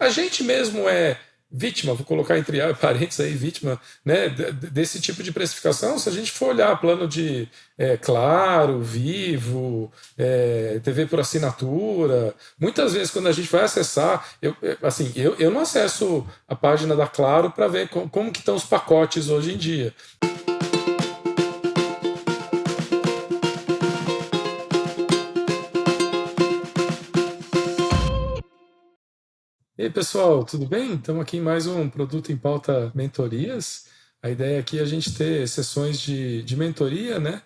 A gente mesmo é vítima, vou colocar entre parênteses aí, vítima, né, desse tipo de precificação. Se a gente for olhar plano de Claro, Vivo, TV por assinatura, muitas vezes quando a gente vai acessar, assim, eu não acesso a página da Claro para ver como que estão os pacotes hoje em dia. E aí, pessoal, tudo bem? Estamos aqui em mais um Produto em Pauta Mentorias. A ideia aqui é a gente ter sessões de mentoria, né?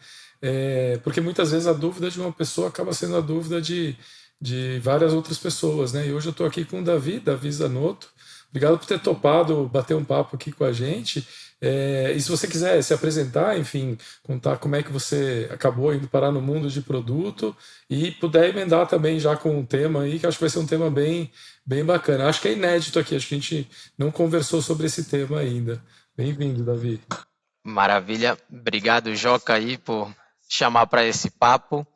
Porque muitas vezes a dúvida de uma pessoa acaba sendo a dúvida de várias outras pessoas, né? E hoje eu estou aqui com o Davi Zanotto. Obrigado por ter topado bater um papo aqui com a gente. E se você quiser se apresentar, enfim, contar como é que você acabou indo parar no mundo de produto e puder emendar também já com um tema aí, que acho que vai ser um tema bem bacana. Acho que é inédito aqui, acho que a gente não conversou sobre esse tema ainda. Bem-vindo, Davi. Maravilha. Obrigado, Joca, aí, por chamar para esse papo.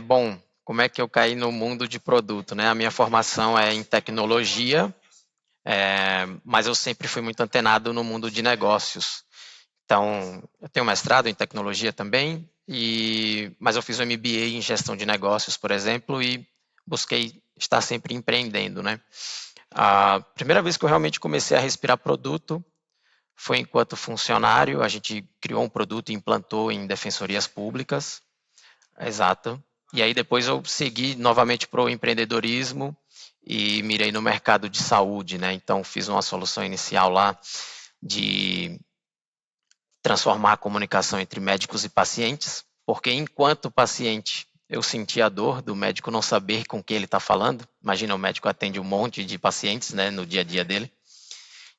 Bom, como é que eu caí no mundo de produto, né? A minha formação é em tecnologia, mas eu sempre fui muito antenado no mundo de negócios. Então, eu tenho mestrado em tecnologia também, mas eu fiz um MBA em gestão de negócios, por exemplo, e busquei estar sempre empreendendo, né? A primeira vez que eu realmente comecei a respirar produto foi enquanto funcionário. A gente criou um produto e implantou em defensorias públicas. Exato. E aí depois eu segui novamente para o empreendedorismo e mirei no mercado de saúde, né? Então fiz uma solução inicial lá de transformar a comunicação entre médicos e pacientes, porque enquanto paciente eu sentia a dor do médico não saber com quem ele está falando. Imagina, o médico atende um monte de pacientes, né, no dia a dia dele.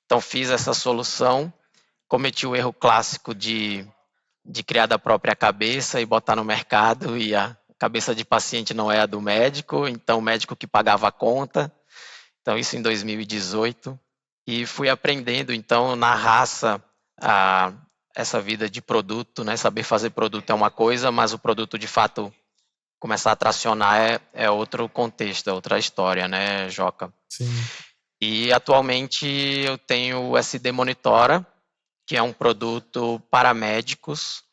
Então fiz essa solução, cometi o erro clássico de criar da própria cabeça e botar no mercado, e a cabeça de paciente não é a do médico, então o médico que pagava a conta. Então isso em 2018, e fui aprendendo então na raça a essa vida de produto, né? Saber fazer produto é uma coisa, mas o produto de fato começar a tracionar é outro contexto, é outra história, né, Joca? Sim. E atualmente eu tenho o SD Monitora, que é um produto para médicos,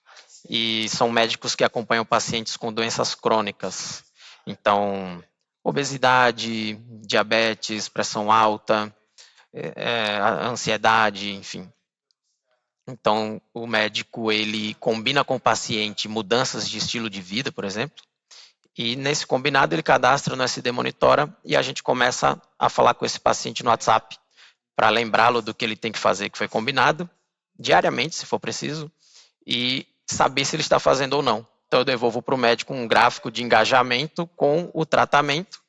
e são médicos que acompanham pacientes com doenças crônicas. Então, obesidade, diabetes, pressão alta, ansiedade, enfim. Então, o médico ele combina com o paciente mudanças de estilo de vida, por exemplo, e nesse combinado ele cadastra no SD Monitora e a gente começa a falar com esse paciente no WhatsApp para lembrá-lo do que ele tem que fazer, que foi combinado, diariamente, se for preciso, e saber se ele está fazendo ou não. Então, eu devolvo para o médico um gráfico de engajamento com o tratamento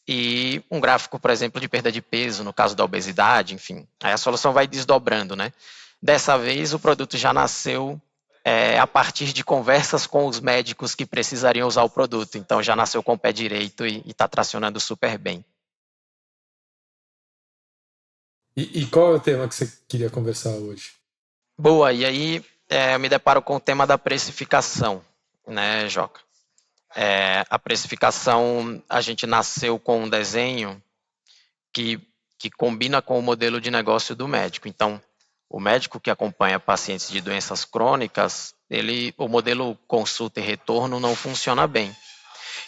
e um gráfico, por exemplo, de perda de peso, no caso da obesidade, enfim. Aí a solução vai desdobrando, né? Dessa vez, o produto já nasceu a partir de conversas com os médicos que precisariam usar o produto. Então, já nasceu com o pé direito e está tracionando super bem. E qual é o tema que você queria conversar hoje? Boa, e aí eu me deparo com o tema da precificação, né, Joca? A precificação, a gente nasceu com um desenho que, que combina com o modelo de negócio do médico. Então, o médico que acompanha pacientes de doenças crônicas, o modelo consulta e retorno não funciona bem.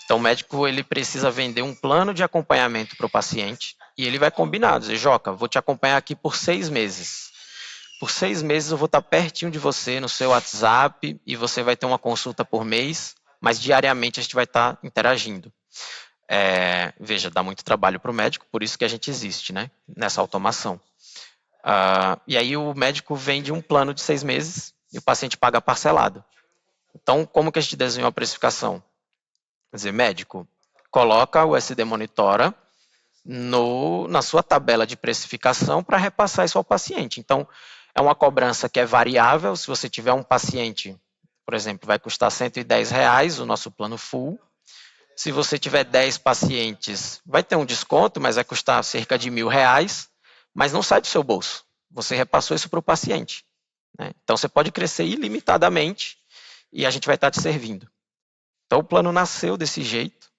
Então, o médico ele precisa vender um plano de acompanhamento para o paciente e ele vai combinar, dizer, Joca, vou te acompanhar aqui por 6 meses. Por 6 meses eu vou estar pertinho de você no seu WhatsApp e você vai ter uma consulta por mês, mas diariamente a gente vai estar interagindo. Veja, dá muito trabalho para o médico, por isso que a gente existe, né? Nessa automação. E aí o médico vende um plano de 6 meses e o paciente paga parcelado. Então, como que a gente desenhou a precificação? Quer dizer, médico, coloca o SD Monitora na sua tabela de precificação para repassar isso ao paciente. Então, é uma cobrança que é variável. Se você tiver um paciente, por exemplo, vai custar R$ 110 o nosso plano full. Se você tiver 10 pacientes, vai ter um desconto, mas vai custar cerca de R$ 1.000, mas não sai do seu bolso. Você repassou isso para o paciente, né? Então, você pode crescer ilimitadamente e a gente vai estar te servindo. Então, o plano nasceu desse jeito,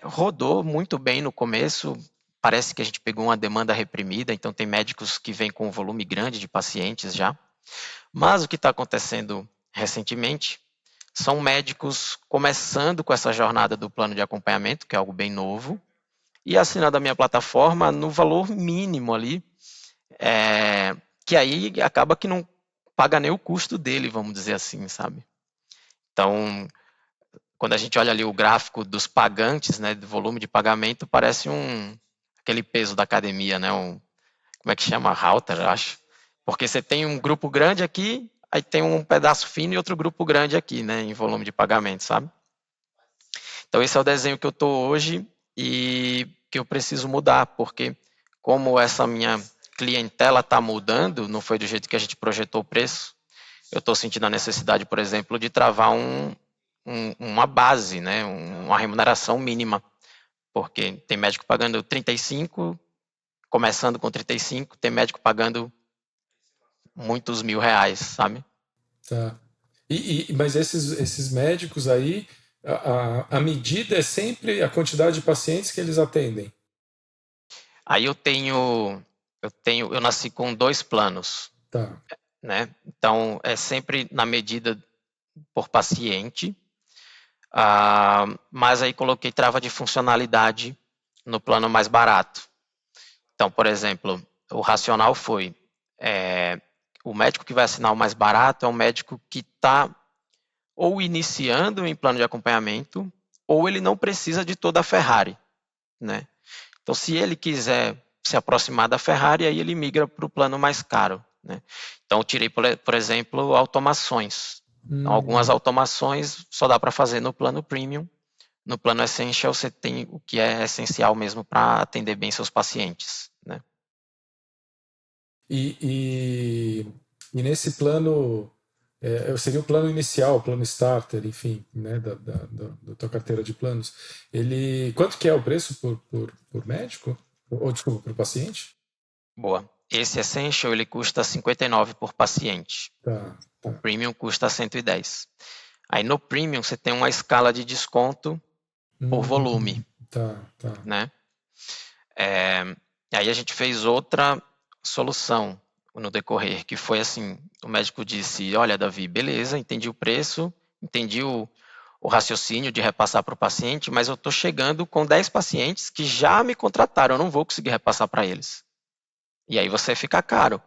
rodou muito bem no começo, parece que a gente pegou uma demanda reprimida, então tem médicos que vêm com um volume grande de pacientes já. Mas o que está acontecendo recentemente são médicos começando com essa jornada do plano de acompanhamento, que é algo bem novo, e assinando a minha plataforma no valor mínimo ali, que aí acaba que não paga nem o custo dele, vamos dizer assim, sabe? Então, quando a gente olha ali o gráfico dos pagantes, né, do volume de pagamento, parece aquele peso da academia, né, como é que chama? Halter, eu acho. Porque você tem um grupo grande aqui, aí tem um pedaço fino e outro grupo grande aqui, né, em volume de pagamento, sabe? Então esse é o desenho que eu estou hoje e que eu preciso mudar, porque como essa minha clientela está mudando, não foi do jeito que a gente projetou o preço, eu estou sentindo a necessidade, por exemplo, de travar uma base, né, uma remuneração mínima, porque tem médico pagando 35, começando com 35, tem médico pagando muitos R$ 1.000, sabe? Tá. Mas esses médicos aí, a medida é sempre a quantidade de pacientes que eles atendem. Aí eu nasci com 2 planos, Tá. né? Então é sempre na medida por paciente, mas aí coloquei trava de funcionalidade no plano mais barato. Então, por exemplo, o racional foi o médico que vai assinar o mais barato é um médico que está ou iniciando em plano de acompanhamento, ou ele não precisa de toda a Ferrari, né? Então, se ele quiser se aproximar da Ferrari, aí ele migra para o plano mais caro, né? Então, eu tirei, por exemplo, automações. Então, algumas automações só dá para fazer no plano Premium. No plano Essential, você tem o que é essencial mesmo para atender bem seus pacientes, né? E nesse plano, seria o plano inicial, o plano starter, enfim, né, da tua carteira de planos. Quanto que é o preço por médico? Ou, desculpa, por paciente? Boa. Esse Essential, ele custa 59 por paciente. Tá, O tá. Premium custa 110. Aí no Premium, você tem uma escala de desconto por volume, Tá, tá. né? Aí a gente fez outra solução no decorrer, que foi assim, o médico disse, olha, Davi, beleza, entendi o preço, entendi o raciocínio de repassar para o paciente, mas eu estou chegando com 10 pacientes que já me contrataram, eu não vou conseguir repassar para eles. E aí você fica caro.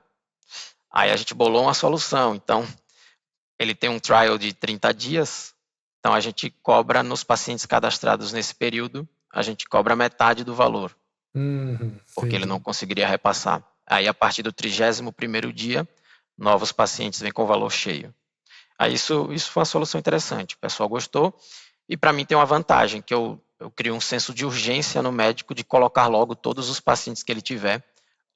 Aí a gente bolou uma solução, então ele tem um trial de 30 dias, então a gente cobra nos pacientes cadastrados nesse período, a gente cobra metade do valor, porque ele não Entendi. conseguiria repassar. Aí, a partir do 31º dia, novos pacientes vêm com valor cheio. Aí, isso foi uma solução interessante, o pessoal gostou, e para mim tem uma vantagem, que eu crio um senso de urgência no médico de colocar logo todos os pacientes que ele tiver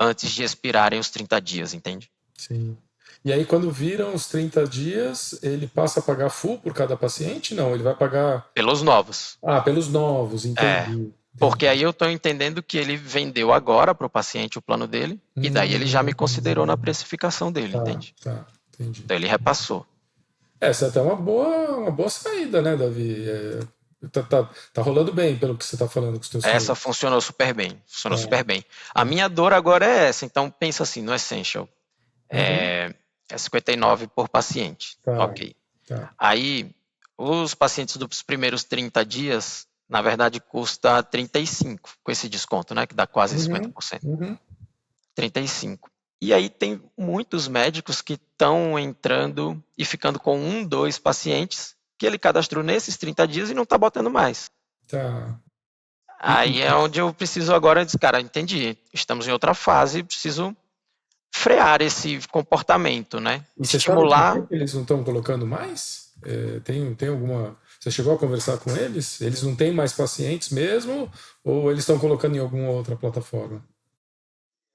antes de expirarem os 30 dias, entende? Sim. E aí, quando viram os 30 dias, ele passa a pagar full por cada paciente? Não, ele vai pagar. Pelos novos. Ah, pelos novos, É, entendi. porque Entendi. aí eu estou entendendo que ele vendeu agora para o paciente o plano dele, e daí ele já me considerou na precificação dele, Tá, entende? tá, entendi. Então ele repassou. Essa é até uma boa saída, né, Davi? Tá rolando bem pelo que você tá falando com os teus Essa clientes. funcionou super bem, funcionou Tá, super bem. A tá. minha dor agora é essa, então pensa assim, no Essential, Uhum. é 59 por paciente, Tá, ok. tá. Aí, os pacientes dos primeiros 30 dias, na verdade, custa 35, com esse desconto, né, que dá quase Uhum, 50%. uhum. 35. E aí tem muitos médicos que estão entrando e ficando com 2 pacientes que ele cadastrou nesses 30 dias e não está botando mais. Tá. Aí é onde eu preciso agora dizer, cara, entendi, estamos em outra fase, preciso frear esse comportamento, né? E você sabe por que Estimular. que eles não estão colocando mais? Tem alguma. Você chegou a conversar com eles? Eles não têm mais pacientes mesmo? Ou eles estão colocando em alguma outra plataforma?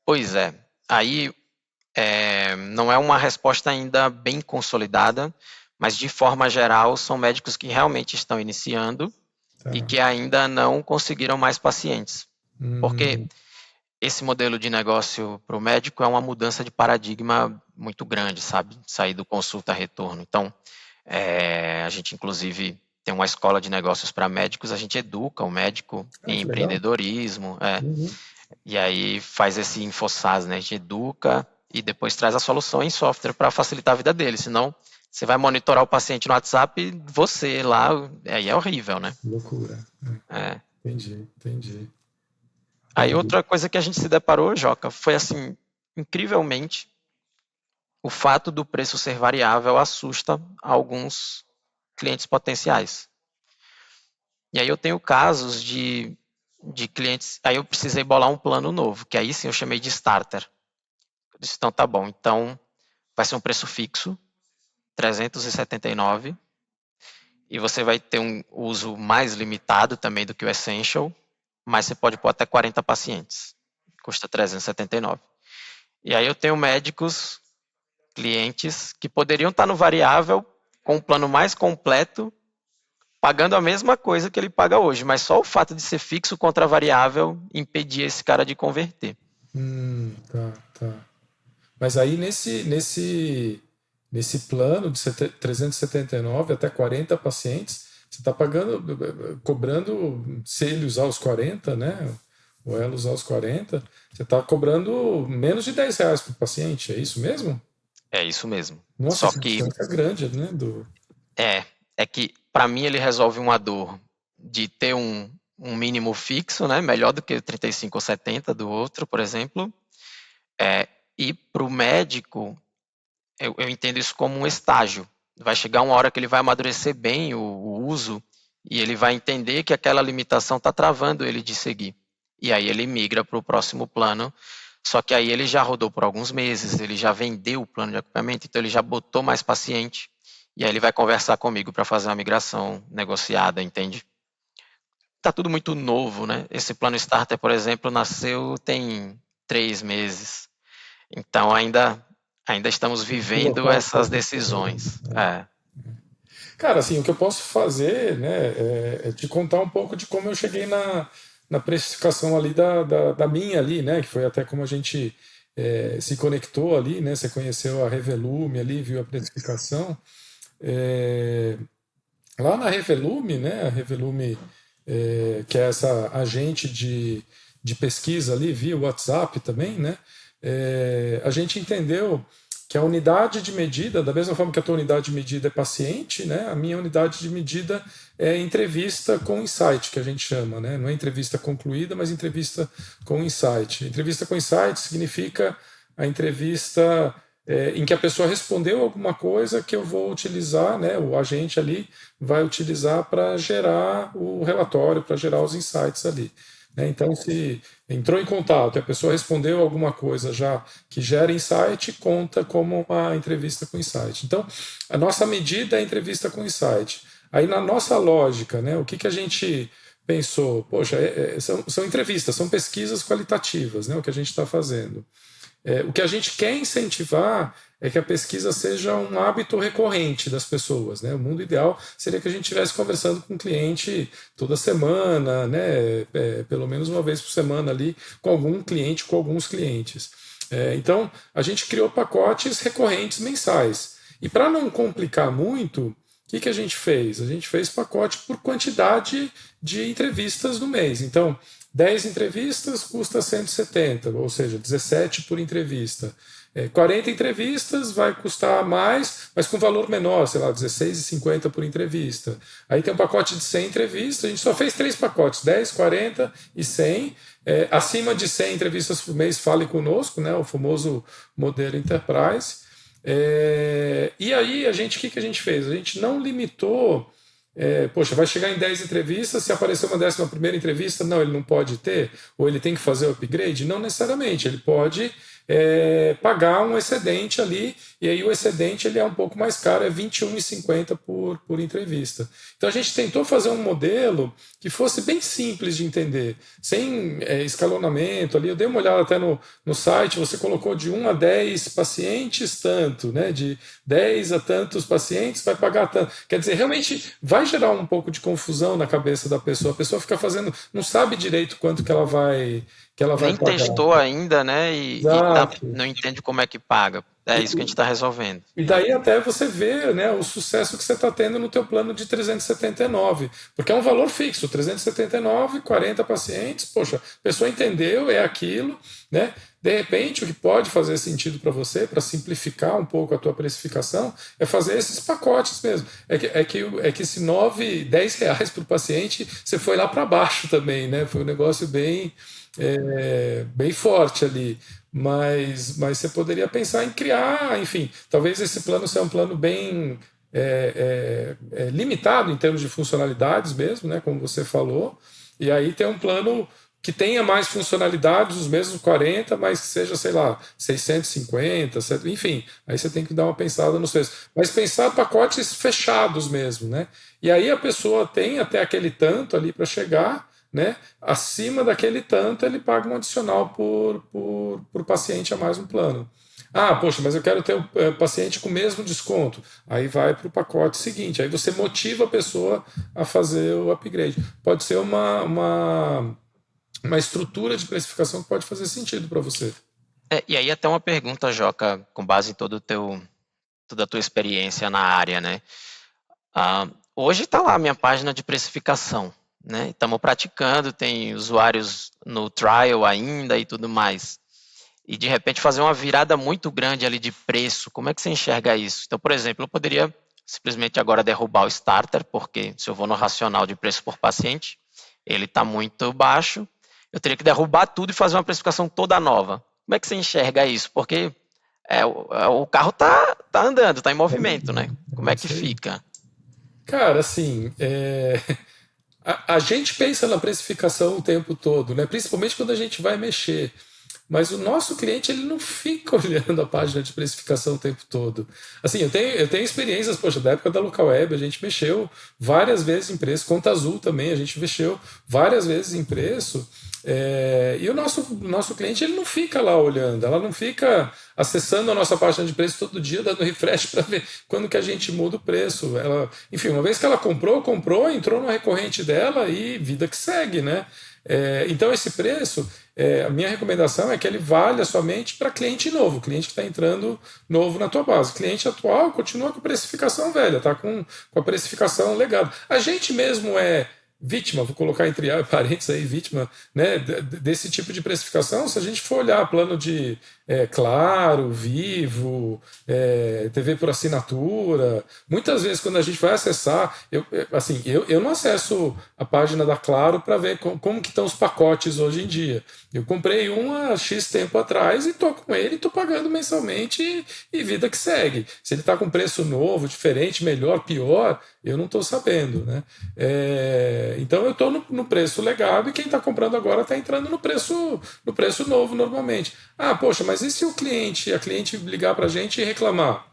Pois é, aí não é uma resposta ainda bem consolidada, mas de forma geral são médicos que realmente estão iniciando e Tá. que ainda não conseguiram mais pacientes. Porque Hum, esse modelo de negócio para o médico é uma mudança de paradigma muito grande, sabe? Sair do consulta-retorno. Então, a gente, inclusive, tem uma escola de negócios para médicos, a gente educa o médico em que legal. empreendedorismo. Uhum. E aí faz esse InfoSaaS, né? A gente educa e depois traz a solução em software para facilitar a vida dele. Senão, você vai monitorar o paciente no WhatsApp, você lá, aí é horrível, né? Loucura. É. Entendi, entendi, Aí entendi. outra coisa que a gente se deparou, Joca, foi assim, incrivelmente, o fato do preço ser variável assusta alguns clientes potenciais. E aí eu tenho casos de clientes, aí eu precisei bolar um plano novo, que aí sim eu chamei de starter. Eu disse, então tá bom, então vai ser um preço fixo, 379, e você vai ter um uso mais limitado também do que o Essential, mas você pode pôr até 40 pacientes, custa 379. E aí eu tenho médicos, clientes, que poderiam estar no variável com um plano mais completo, pagando a mesma coisa que ele paga hoje, mas só o fato de ser fixo contra variável impedia esse cara de converter. Tá, tá. Mas aí nesse plano de 379 até 40 pacientes, você está cobrando, se ele usar os 40, né? Ou ela usar os 40, você está cobrando menos de R$ 10 por paciente, é isso mesmo? É isso mesmo. Nossa, Só essa que diferença é grande, né? é que para mim ele resolve uma dor de ter um mínimo fixo, né? Melhor do que o 35 ou 70 do outro, por exemplo. E para o médico, eu entendo isso como um estágio. Vai chegar uma hora que ele vai amadurecer bem o uso e ele vai entender que aquela limitação está travando ele de seguir. E aí ele migra para o próximo plano. Só que aí ele já rodou por alguns meses, ele já vendeu o plano de acompanhamento, então ele já botou mais paciente. E aí ele vai conversar comigo para fazer uma migração negociada, entende? Tá tudo muito novo, né? Esse plano Starter, por exemplo, nasceu tem 3 meses. Então ainda estamos vivendo Pilotar um essas pouco esse problema. decisões. É. Cara, assim, o que eu posso fazer, né, é te contar um pouco de como eu cheguei na precificação ali da minha ali, né, que foi até como a gente se conectou ali, né, você conheceu a Revelume ali, viu a precificação. É, lá na Revelume, né, a Revelume, que é essa agente de pesquisa ali, via WhatsApp também, né, a gente entendeu que a unidade de medida, da mesma forma que a tua unidade de medida é paciente, né, a minha unidade de medida é entrevista com insight, que a gente chama, né, não é entrevista concluída, mas entrevista com insight. Entrevista com insight significa a entrevista em que a pessoa respondeu alguma coisa que eu vou utilizar, né, o agente ali vai utilizar para gerar o relatório, para gerar os insights ali. Né? Então, se entrou em contato e a pessoa respondeu alguma coisa já que gera insight, conta como uma entrevista com insight. Então, a nossa medida é a entrevista com insight. Aí, na nossa lógica, né, o que a gente pensou? Poxa, são entrevistas, são pesquisas qualitativas, né, o que a gente está fazendo. O que a gente quer incentivar é que a pesquisa seja um hábito recorrente das pessoas. Né? O mundo ideal seria que a gente estivesse conversando com o cliente toda semana, né? Pelo menos uma vez por semana ali, com algum cliente, com alguns clientes. Então, a gente criou pacotes recorrentes mensais. E para não complicar muito, o que a gente fez? A gente fez pacote por quantidade de entrevistas no mês. Então, 10 entrevistas custa 170, ou seja, 17 por entrevista. 40 entrevistas vai custar mais, mas com valor menor, sei lá, R$16,50 por entrevista. Aí tem um pacote de 100 entrevistas, a gente só fez 3 pacotes, 10, 40 e 100. Acima de 100 entrevistas por mês, fale conosco, né, o famoso modelo Enterprise. E aí, o que a gente fez? A gente não limitou. Poxa, vai chegar em 10 entrevistas, se aparecer uma 11ª entrevista, não, ele não pode ter, ou ele tem que fazer o upgrade? Não necessariamente, ele pode pagar um excedente ali, e aí o excedente ele é um pouco mais caro, é R$21,50 por entrevista. Então a gente tentou fazer um modelo que fosse bem simples de entender, sem escalonamento ali. Eu dei uma olhada até no site, você colocou de 1 a 10 pacientes tanto, né? De 10 a tantos pacientes vai pagar tanto. Quer dizer, realmente vai gerar um pouco de confusão na cabeça da pessoa. A pessoa fica fazendo, não sabe direito quanto que ela vai que ela vai Nem pagar. testou ainda, né? E Exato. não entende como é que paga. É isso que a gente está resolvendo. E daí até você vê, né, o sucesso que você está tendo no teu plano de 379, porque é um valor fixo, 379, 40 pacientes, poxa, a pessoa entendeu, é aquilo, né? De repente, o que pode fazer sentido para você, para simplificar um pouco a tua precificação, é fazer esses pacotes mesmo. É que esse 9, 10 reais para o paciente, você foi lá para baixo também, né? Foi um negócio bem forte ali. Mas você poderia pensar em criar, enfim, talvez esse plano seja um plano bem limitado em termos de funcionalidades mesmo, né, como você falou, e aí ter um plano que tenha mais funcionalidades, os mesmos 40, mas que seja, sei lá, 650, enfim, aí você tem que dar uma pensada nos preços. Mas pensar pacotes fechados mesmo, né? E aí a pessoa tem até aquele tanto ali para chegar, né? Acima daquele tanto, ele paga um adicional por paciente a mais um plano. Ah, poxa, mas eu quero ter o paciente com o mesmo desconto. Aí vai para o pacote seguinte. Aí você motiva a pessoa a fazer o upgrade. Pode ser uma estrutura de precificação que pode fazer sentido para você. E aí até uma pergunta, Joca, com base em toda a tua experiência na área, né? Hoje está lá a minha página de precificação, né? Estamos praticando, tem usuários no trial ainda e tudo mais. E de repente fazer uma virada muito grande ali de preço, como é que você enxerga isso? Então, por exemplo, eu poderia simplesmente agora derrubar o starter, porque se eu vou no racional de preço por paciente, ele está muito baixo, eu teria que derrubar tudo e fazer uma precificação toda nova. Como é que você enxerga isso? Porque o carro tá andando, está em movimento, né? Como É é que isso aí. fica? Cara, assim, a gente pensa na precificação o tempo todo, né? Principalmente quando a gente vai mexer. Mas o nosso cliente ele não fica olhando a página de precificação o tempo todo. Assim, eu tenho experiências, poxa, da época da Local Web, a gente mexeu várias vezes em preço, Conta Azul também, a gente mexeu várias vezes em preço. E o nosso cliente ele não fica lá olhando, ela não fica acessando a nossa página de preço todo dia, dando refresh para ver quando que a gente muda o preço. Enfim, uma vez que ela comprou, entrou no recorrente dela e vida que segue, né? Então esse preço, a minha recomendação é que ele valha somente para cliente novo, cliente que está entrando novo na tua base. Cliente atual continua com a precificação velha, tá com a precificação legada. A gente mesmo é vítima, vou colocar entre parênteses aí, vítima, né, desse tipo de precificação. Se a gente for olhar plano de Claro, Vivo, TV por assinatura, muitas vezes quando a gente vai acessar, eu não acesso a página da Claro para ver como que estão os pacotes hoje em dia. Eu comprei um há X tempo atrás e estou com ele, estou pagando mensalmente e vida que segue. Se ele está com preço novo, diferente, melhor, pior, eu não estou sabendo, né? Então eu estou no preço legado e quem está comprando agora está entrando no preço novo normalmente. Ah, poxa, mas e se a cliente ligar para a gente e reclamar?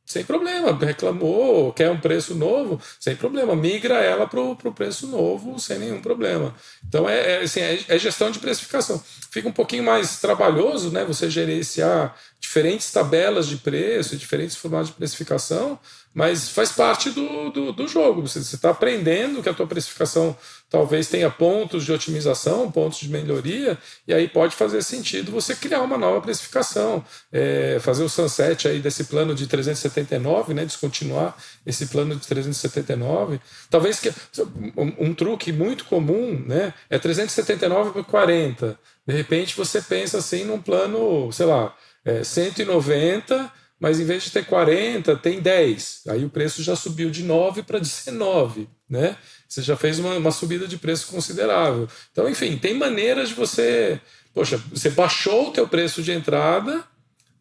Sem problema, reclamou, quer um preço novo, sem problema, migra ela para o preço novo sem nenhum problema. Então assim, é gestão de precificação. Fica um pouquinho mais trabalhoso, né? Você gerenciar diferentes tabelas de preço, diferentes formatos de precificação, mas faz parte do jogo. Você está aprendendo que a tua precificação talvez tenha pontos de otimização, pontos de melhoria, e aí pode fazer sentido você criar uma nova precificação, fazer o sunset aí desse plano de 379, né, descontinuar esse plano de 379. Talvez um truque muito comum, né, é 379 por 40. De repente você pensa assim num plano, sei lá, 190, mas em vez de ter 40, tem 10. Aí o preço já subiu de 9 para 19, né? Você já fez uma subida de preço considerável. Então, enfim, tem maneiras de você... Poxa, você baixou o teu preço de entrada,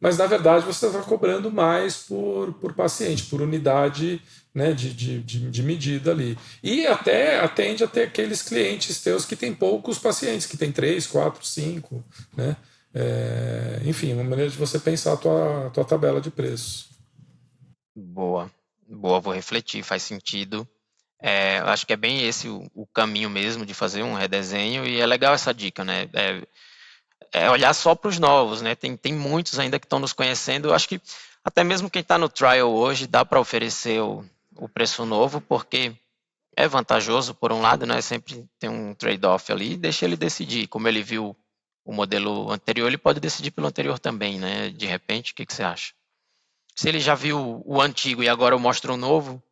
mas na verdade você está cobrando mais por paciente, por unidade, né, de medida ali. E até atende a ter aqueles clientes teus que têm poucos pacientes, que tem 3, 4, 5, né? Enfim, uma maneira de você pensar a tua tabela de preços. Boa, boa, vou refletir, faz sentido. Eu acho que é bem esse o caminho mesmo de fazer um redesenho e é legal essa dica, né? É olhar só para os novos, né? Tem muitos ainda que estão nos conhecendo. Eu acho que até mesmo quem está no trial hoje dá para oferecer o preço novo, porque é vantajoso por um lado, né? Sempre tem um trade-off ali, deixa ele decidir como ele viu o modelo anterior, ele pode decidir pelo anterior também, né? De repente, o que você acha? Se ele já viu o antigo e agora eu mostro o novo,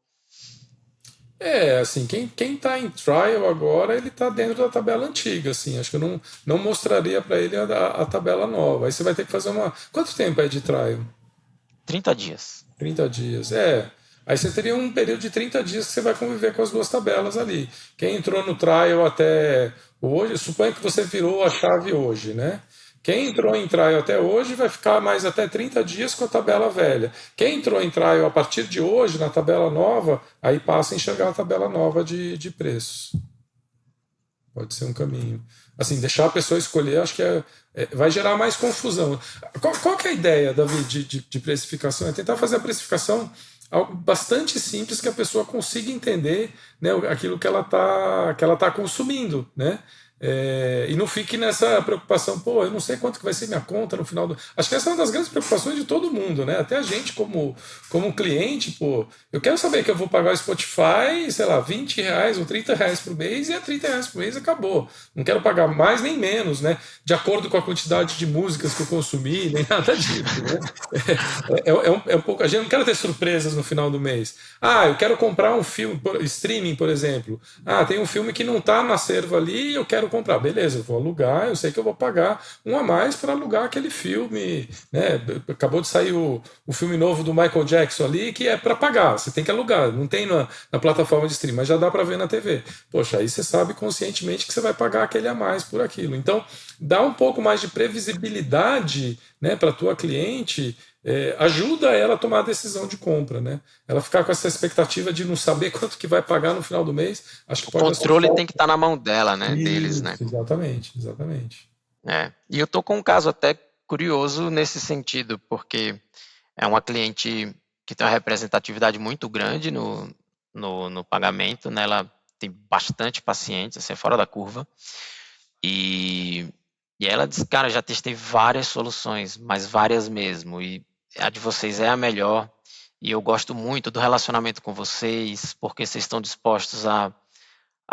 Assim, quem tá em trial agora, ele tá dentro da tabela antiga, assim. Acho que eu não mostraria para ele a tabela nova. Aí você vai ter que fazer uma. Quanto tempo é de trial? 30 dias. 30 dias. Aí você teria um período de 30 dias que você vai conviver com as duas tabelas ali. Quem entrou no trial até hoje, suponha que você virou a chave hoje, né? Quem entrou em trial até hoje vai ficar mais até 30 dias com a tabela velha. Quem entrou em trial a partir de hoje, na tabela nova, aí passa a enxergar a tabela nova de preços. Pode ser um caminho. Assim, deixar a pessoa escolher, acho que vai gerar mais confusão. Qual que é a ideia, Davi, de precificação? É tentar fazer a precificação algo bastante simples que a pessoa consiga entender, né, aquilo que ela tá consumindo, né? E não fique nessa preocupação, pô, eu não sei quanto que vai ser minha conta no final do. Acho que essa é uma das grandes preocupações de todo mundo, né? Até a gente como cliente, pô, eu quero saber que eu vou pagar o Spotify, sei lá, R$ 20 ou R$ 30 por mês e é R$ 30 por mês acabou. Não quero pagar mais nem menos, né? De acordo com a quantidade de músicas que eu consumi, nem nada disso, né? É um pouco. A gente não quer ter surpresas no final do mês. Eu quero comprar um filme, streaming, por exemplo. Tem um filme que não está no acervo ali e eu quero comprar. Beleza, eu vou alugar, eu sei que eu vou pagar um a mais para alugar aquele filme. Né? Acabou de sair o filme novo do Michael Jackson ali, que é para pagar. Você tem que alugar, não tem na plataforma de streaming, mas já dá para ver na TV. Poxa, aí você sabe conscientemente que você vai pagar aquele a mais por aquilo. Então, dá um pouco mais de previsibilidade, né, para a tua cliente. Ajuda ela a tomar a decisão de compra, né? Ela ficar com essa expectativa de não saber quanto que vai pagar no final do mês, acho que O pode controle assustar. tem que estar na mão dela, né? Deles, né? Isso, exatamente, exatamente. E eu tô com um caso até curioso nesse sentido, porque é uma cliente que tem uma representatividade muito grande no pagamento, né? Ela tem bastante pacientes, assim, é fora da curva. E, e ela disse, cara, já testei várias soluções, mas várias mesmo, e a de vocês é a melhor, e eu gosto muito do relacionamento com vocês, porque vocês estão dispostos a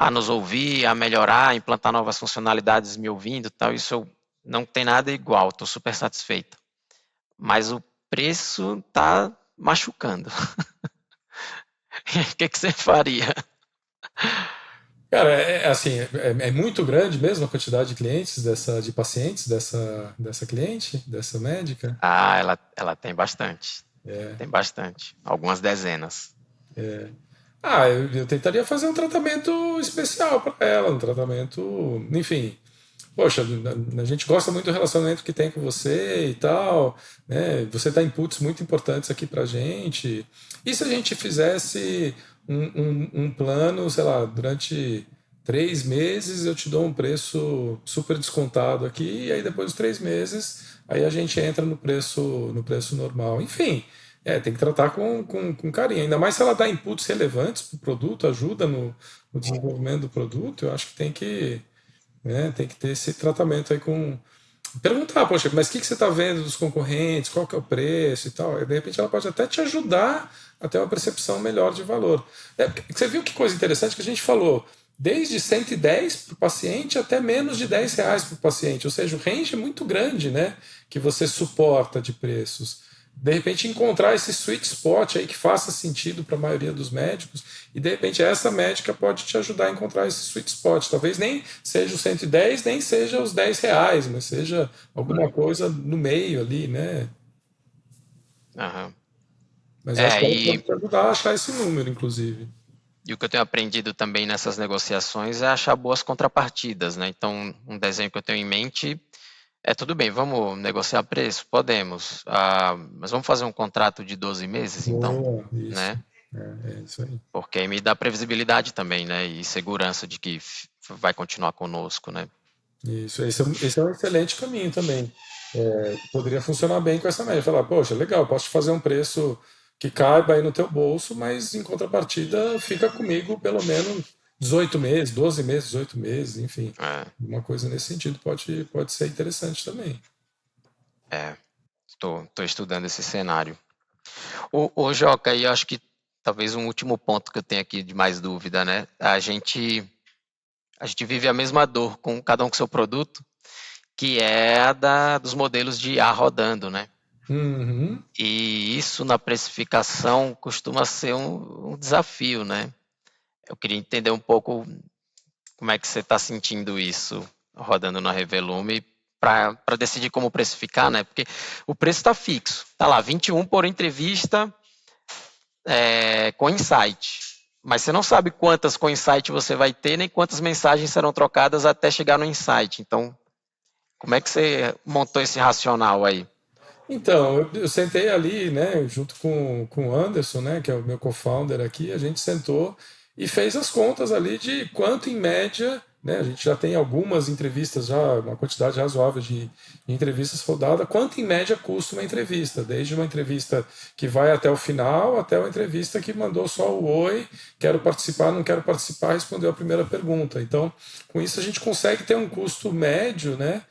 nos ouvir, a melhorar, a implantar novas funcionalidades me ouvindo e tal, isso não tem nada igual, estou super satisfeita. Mas o preço tá machucando. O que você faria? Cara, assim, é muito grande mesmo a quantidade de clientes de pacientes dessa cliente, dessa médica. Ela tem bastante, algumas dezenas. Eu tentaria fazer um tratamento especial para ela, um tratamento, enfim. Poxa, a gente gosta muito do relacionamento que tem com você e tal, né? Você dá inputs muito importantes aqui pra gente. E se a gente fizesse um plano, sei lá, durante 3 meses eu te dou um preço super descontado aqui, e aí depois dos 3 meses, aí a gente entra no preço normal. Enfim, tem que tratar com carinho. Ainda mais se ela dá inputs relevantes para o produto, ajuda no desenvolvimento do produto, eu acho que tem que ter esse tratamento aí com. Perguntar, poxa, mas o que você está vendo dos concorrentes, qual que é o preço e tal. E, de repente ela pode até te ajudar a ter uma percepção melhor de valor. Você viu que coisa interessante que a gente falou, desde 110 para o paciente até menos de R$ 10 para o paciente, ou seja, o range é muito grande, né, que você suporta de preços. De repente encontrar esse sweet spot aí que faça sentido para a maioria dos médicos e de repente essa médica pode te ajudar a encontrar esse sweet spot. Talvez nem seja os 110, nem seja os R$ 10, mas seja alguma coisa no meio ali, né? Aham. Mas eu acho É, que ela e pode te ajudar a achar esse número, inclusive. E o que eu tenho aprendido também nessas negociações é achar boas contrapartidas, né? Então, um desenho que eu tenho em mente é tudo bem, vamos negociar preço? Podemos, mas vamos fazer um contrato de 12 meses, então, Boa, isso. né? É isso aí. Porque aí me dá previsibilidade também, né? E segurança de que vai continuar conosco, né? Isso, esse é um excelente caminho também. Poderia funcionar bem com essa média. Falar, poxa, legal, posso te fazer um preço que caiba aí no teu bolso, mas em contrapartida fica comigo pelo menos 18 meses, 12 meses, 18 meses, enfim. É, Uma coisa nesse sentido pode ser interessante também. estou estudando esse cenário. O Joca, e eu acho que talvez um último ponto que eu tenho aqui de mais dúvida, né? A gente vive a mesma dor com cada um com seu produto, que é a dos modelos de IA rodando, né? Uhum. E isso na precificação costuma ser um desafio, né? Eu queria entender um pouco como é que você está sentindo isso rodando na Revelume para decidir como precificar, né? Porque o preço está fixo, tá lá, 21 por entrevista com insight. Mas você não sabe quantas com insight você vai ter, nem quantas mensagens serão trocadas até chegar no insight. Então, como é que você montou esse racional aí? Então, eu sentei ali, né, junto com o Anderson, né, que é o meu co-founder aqui, a gente sentou e fez as contas ali de quanto em média, né, a gente já tem algumas entrevistas, já uma quantidade razoável de entrevistas rodadas, quanto em média custa uma entrevista, desde uma entrevista que vai até o final, até uma entrevista que mandou só o oi, quero participar, não quero participar, respondeu a primeira pergunta. Então, com isso a gente consegue ter um custo médio, né,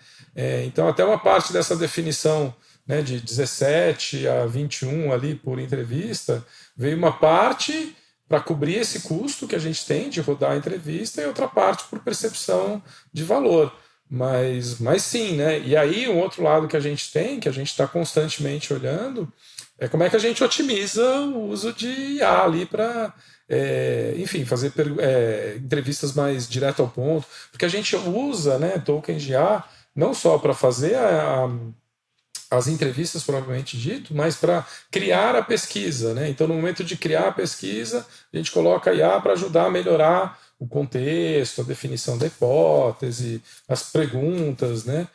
então até uma parte dessa definição, né, de 17 a 21 ali por entrevista, veio uma parte para cobrir esse custo que a gente tem de rodar a entrevista e outra parte por percepção de valor. Mas sim, né? E aí um outro lado que a gente tem, que a gente está constantemente olhando, é como é que a gente otimiza o uso de IA ali para, enfim, fazer entrevistas mais direto ao ponto, porque a gente usa, né, tokens de IA não só para fazer as entrevistas propriamente dito, mas para criar a pesquisa, né? Então, no momento de criar a pesquisa, a gente coloca a IA para ajudar a melhorar o contexto, a definição da hipótese, as perguntas, né?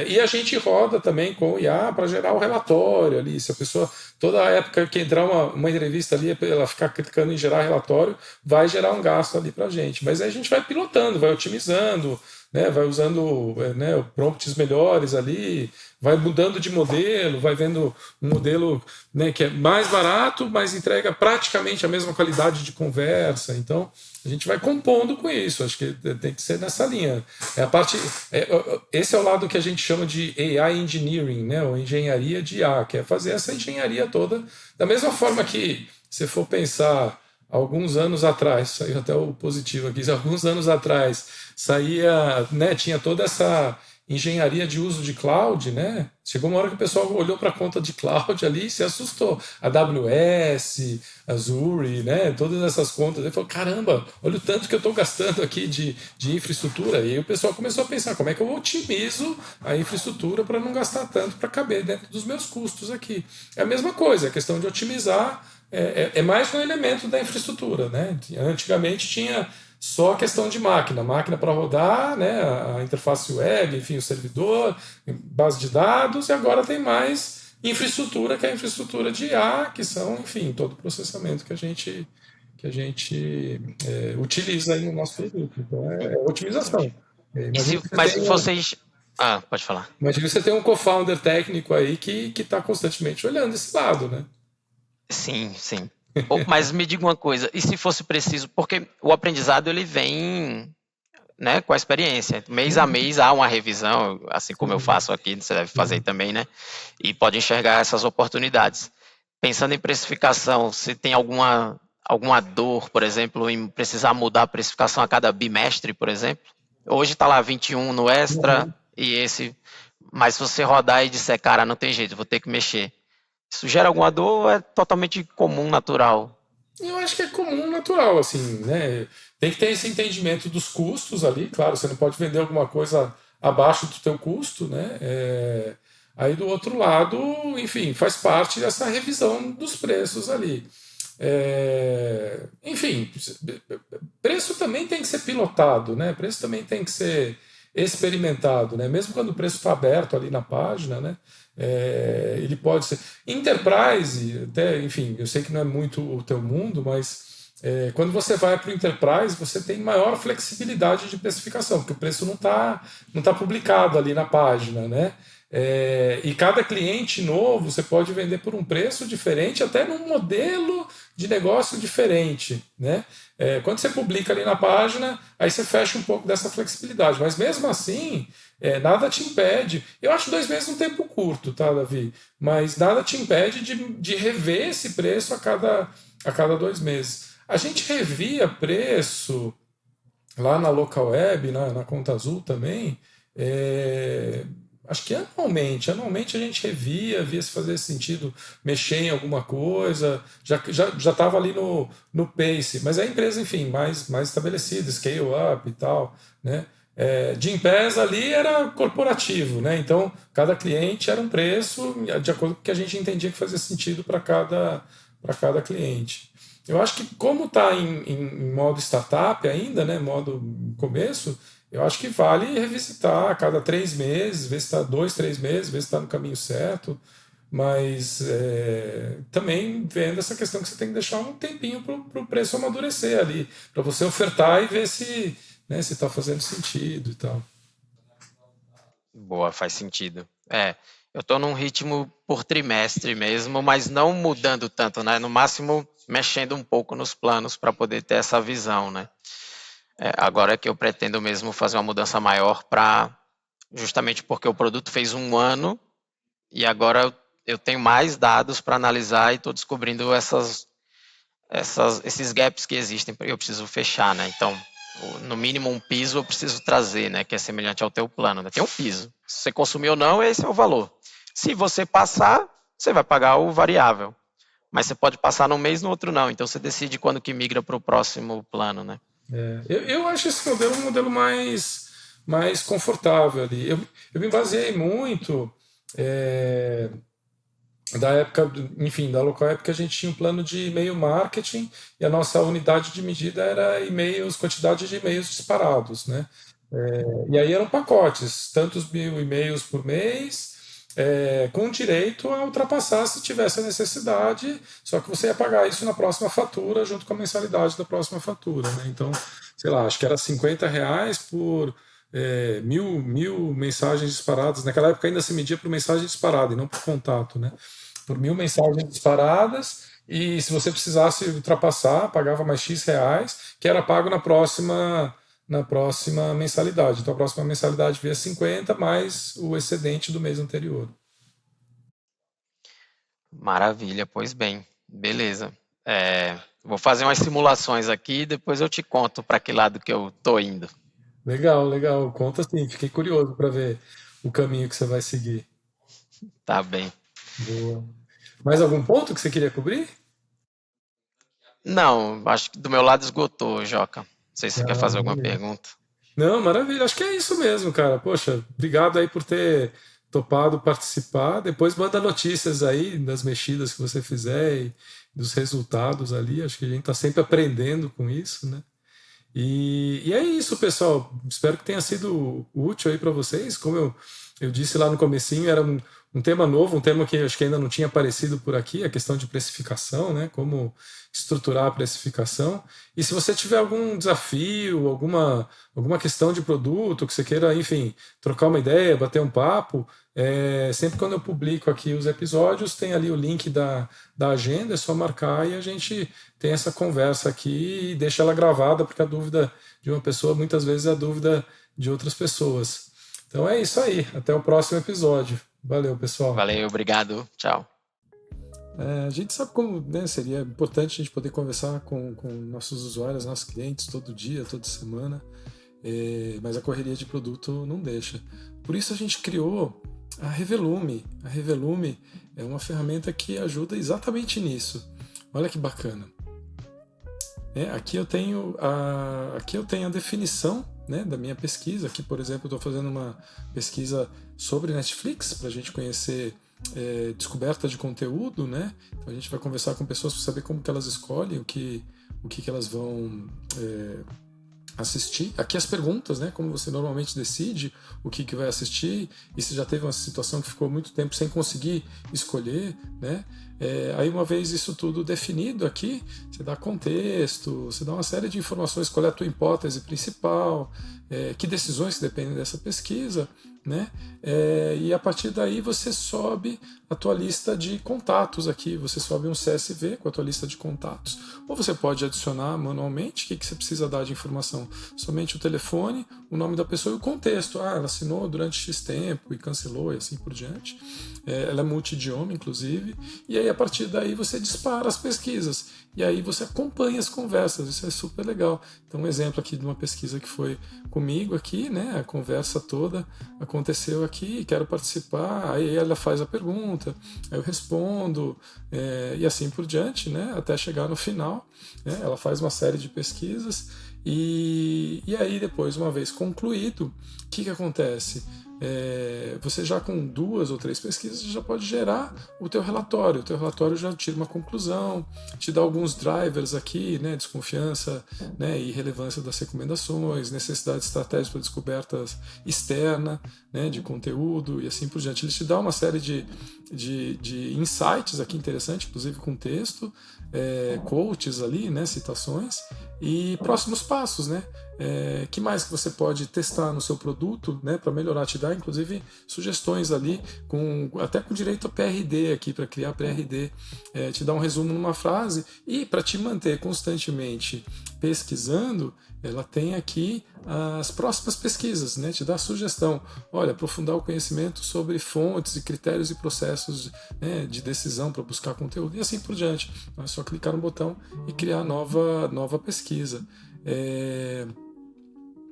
E a gente roda também com o IA para gerar o relatório ali. Se a pessoa, toda a época que entrar uma entrevista ali, ela ficar clicando em gerar relatório, vai gerar um gasto ali para a gente. Mas aí a gente vai pilotando, vai otimizando, né, vai usando, né, prompts melhores ali, vai mudando de modelo, vai vendo um modelo, né, que é mais barato, mas entrega praticamente a mesma qualidade de conversa. Então, a gente vai compondo com isso. Acho que tem que ser nessa linha. Esse é o lado que a gente chama de AI engineering, né, ou engenharia de IA, que é fazer essa engenharia toda da mesma forma que, se for pensar alguns anos atrás, saiu até o positivo aqui, alguns anos atrás saía, né, tinha toda essa engenharia de uso de cloud, né? Chegou uma hora que o pessoal olhou para a conta de cloud ali e se assustou. AWS, Azure, né? Todas essas contas. Ele falou, caramba, olha o tanto que eu estou gastando aqui de infraestrutura. E aí o pessoal começou a pensar, como é que eu otimizo a infraestrutura para não gastar tanto, para caber dentro dos meus custos aqui. É a mesma coisa, a questão de otimizar mais um elemento da infraestrutura, né? Antigamente tinha só questão de máquina para rodar, né, a interface web, enfim, o servidor, base de dados, e agora tem mais infraestrutura, que é a infraestrutura de IA, que são, enfim, todo o processamento que a gente utiliza aí no nosso produto. Então, é otimização. Imagina que você Mas tem vocês. Ah, pode falar. imagina que você tem um co-founder técnico aí que está constantemente olhando esse lado, né? Sim, sim. Mas me diga uma coisa, e se fosse preciso, porque o aprendizado ele vem, né, com a experiência. Mês a mês há uma revisão, assim como eu faço aqui, você deve fazer também, né? E pode enxergar essas oportunidades. Pensando em precificação, se tem alguma dor, por exemplo, em precisar mudar a precificação a cada bimestre, por exemplo? Hoje está lá 21 no extra Uhum. e esse, mas se você rodar e disser, cara, não tem jeito, vou ter que mexer. Isso gera alguma dor ou é totalmente comum, natural? Eu acho que é comum, natural, assim, né? Tem que ter esse entendimento dos custos ali, claro, você não pode vender alguma coisa abaixo do teu custo, né? Aí do outro lado, enfim, faz parte dessa revisão dos preços ali. Enfim, preço também tem que ser pilotado, né? Preço também tem que ser experimentado, né? Mesmo quando o preço está aberto ali na página, né? Ele pode ser Enterprise, até, enfim, eu sei que não é muito o teu mundo, mas quando você vai para o Enterprise, você tem maior flexibilidade de precificação, porque o preço não tá publicado ali na página, né? E cada cliente novo você pode vender por um preço diferente, até num modelo de negócio diferente, né? Quando você publica ali na página, aí você fecha um pouco dessa flexibilidade, mas mesmo assim, nada te impede. Eu acho 2 meses um tempo curto, tá, Davi? Mas nada te impede de rever esse preço a cada 2 meses. A gente revia preço lá na local web, na Conta Azul também, Acho que anualmente a gente via se fazia sentido mexer em alguma coisa, já estava ali no pace, mas é a empresa, enfim, mais estabelecida, scale up e tal, né? Jim Pass ali era corporativo, né? Então cada cliente era um preço de acordo com o que a gente entendia que fazia sentido para cada cliente. Eu acho que como está em modo startup ainda, né? Modo começo, eu acho que vale revisitar a cada 3 meses, ver se está 2, 3 meses, ver se está no caminho certo, mas também vendo essa questão que você tem que deixar um tempinho para o preço amadurecer ali, para você ofertar e ver se, né, se está fazendo sentido e tal. Boa, faz sentido. Eu estou num ritmo por trimestre mesmo, mas não mudando tanto, né? No máximo, mexendo um pouco nos planos para poder ter essa visão, né? Agora que eu pretendo mesmo fazer uma mudança maior justamente porque o produto fez 1 ano e agora eu tenho mais dados para analisar e estou descobrindo esses gaps que existem e eu preciso fechar, né? Então, no mínimo um piso eu preciso trazer, né? Que é semelhante ao teu plano, né? Tem um piso. Se você consumir ou não, esse é o valor. Se você passar, você vai pagar o variável. Mas você pode passar num mês, no outro não. Então você decide quando que migra para o próximo plano, né? Eu acho esse modelo um modelo mais confortável ali. Eu me baseei muito é, da época, enfim, da local época a gente tinha um plano de e-mail marketing e a nossa unidade de medida era e-mails, quantidade de e-mails disparados, né? E aí eram pacotes, tantos mil e-mails por mês, com direito a ultrapassar se tivesse a necessidade, só que você ia pagar isso na próxima fatura, junto com a mensalidade da próxima fatura, né? Então, sei lá, acho que era R$ 50 por mil mensagens disparadas. Naquela época ainda se media por mensagem disparada e não por contato, né? Por 1.000 mensagens disparadas, e se você precisasse ultrapassar, pagava mais X reais, que era pago na próxima mensalidade. Então a próxima mensalidade via 50 mais o excedente do mês anterior. Maravilha, pois bem, beleza. Vou fazer umas simulações aqui e depois eu te conto para que lado que eu tô indo. Legal, legal. Conta sim, fiquei curioso para ver o caminho que você vai seguir. Tá bem. Boa. Mais algum ponto que você queria cobrir? Não, acho que do meu lado esgotou, Joca. Não sei se você quer Ah, fazer alguma beleza. pergunta. Não, maravilha. Acho que é isso mesmo, cara. Poxa, obrigado aí por ter topado participar. Depois manda notícias aí das mexidas que você fizer e dos resultados ali. Acho que a gente está sempre aprendendo com isso, né? E é isso, pessoal. Espero que tenha sido útil aí para vocês. Como eu disse lá no comecinho, era um tema novo, um tema que eu acho que ainda não tinha aparecido por aqui, a questão de precificação, né? Como estruturar a precificação. E se você tiver algum desafio, alguma questão de produto que você queira, enfim, trocar uma ideia, bater um papo, sempre quando eu publico aqui os episódios, tem ali o link da agenda, é só marcar e a gente tem essa conversa aqui e deixa ela gravada, porque a dúvida de uma pessoa muitas vezes é a dúvida de outras pessoas. Então é isso aí. Até o próximo episódio. Valeu, pessoal. Valeu, obrigado. Tchau. A gente sabe como, né, seria importante a gente poder conversar com nossos usuários, nossos clientes todo dia, toda semana, mas a correria de produto não deixa. Por isso a gente criou a Revelume. A Revelume é uma ferramenta que ajuda exatamente nisso. Olha que bacana. Aqui eu tenho a definição, né, da minha pesquisa. Aqui, por exemplo, estou fazendo uma pesquisa sobre Netflix para a gente conhecer descoberta de conteúdo, né? Então a gente vai conversar com pessoas para saber como que elas escolhem, o que elas vão assistir. Aqui as perguntas, né? Como você normalmente decide o que vai assistir, e se já teve uma situação que ficou muito tempo sem conseguir escolher, né? Aí uma vez isso tudo definido aqui, você dá contexto, você dá uma série de informações, qual é a tua hipótese principal, que decisões que dependem dessa pesquisa, né? E a partir daí você sobe a tua lista de contatos aqui, você sobe um CSV com a tua lista de contatos. Ou você pode adicionar manualmente, o que você precisa dar de informação? Somente o telefone, o nome da pessoa e o contexto. Ela assinou durante X tempo e cancelou e assim por diante. Ela é multi-idioma, inclusive. E aí, a partir daí, você dispara as pesquisas. E aí você acompanha as conversas. Isso é super legal. Então, um exemplo aqui de uma pesquisa que foi comigo aqui, né? A conversa toda aconteceu aqui, quero participar. Aí ela faz a pergunta, aí eu respondo, e assim por diante, né? Até chegar no final. Né? Ela faz uma série de pesquisas. E aí, depois, uma vez concluído, o que acontece? Você já com 2 ou 3 pesquisas já pode gerar o teu relatório. O teu relatório já tira uma conclusão, te dá alguns drivers aqui, né, desconfiança, né, e relevância das recomendações, necessidade de estratégia para descobertas externa, né, de conteúdo e assim por diante. Ele te dá uma série de insights aqui interessantes, inclusive com texto, quotes ali, né, citações e próximos passos, né? Que mais que você pode testar no seu produto, né, para melhorar, te dar inclusive sugestões ali, até com direito a PRD aqui, para criar PRD, te dá um resumo numa frase, e para te manter constantemente pesquisando, ela tem aqui as próximas pesquisas, né, te dá sugestão, olha, aprofundar o conhecimento sobre fontes e critérios e processos, né, de decisão para buscar conteúdo e assim por diante. Então é só clicar no botão e criar nova pesquisa.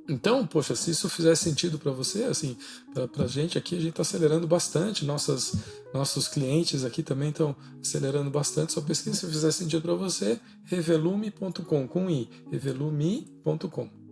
Então, poxa, se isso fizer sentido para você, assim, para a gente aqui, a gente está acelerando bastante, nossos clientes aqui também estão acelerando bastante sua pesquisa. Se fizer sentido para você, revelume.com, com i, revelume.com.